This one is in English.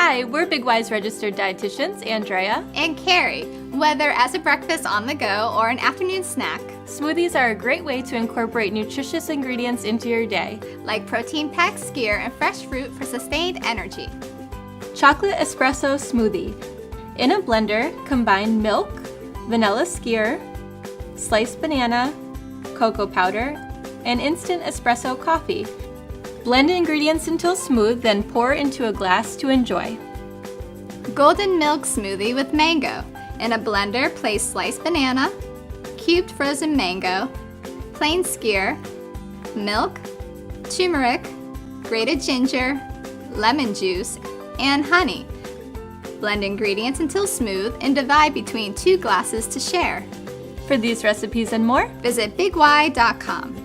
Hi, we're Big Y's registered dietitians, Andrea and Carrie. Whether as a breakfast on the go or an afternoon snack, smoothies are a great way to incorporate nutritious ingredients into your day, like protein-packed Skyr and fresh fruit for sustained energy. Chocolate Espresso Smoothie. In a blender, combine milk, vanilla Skyr, sliced banana, cocoa powder, and instant espresso coffee. Blend ingredients until smooth, then pour into a glass to enjoy. Golden Milk Smoothie with mango. In a blender, place sliced banana, cubed frozen mango, plain Skyr, milk, turmeric, grated ginger, lemon juice, and honey. Blend ingredients until smooth and divide between 2 glasses to share. For these recipes and more, visit bigY.com.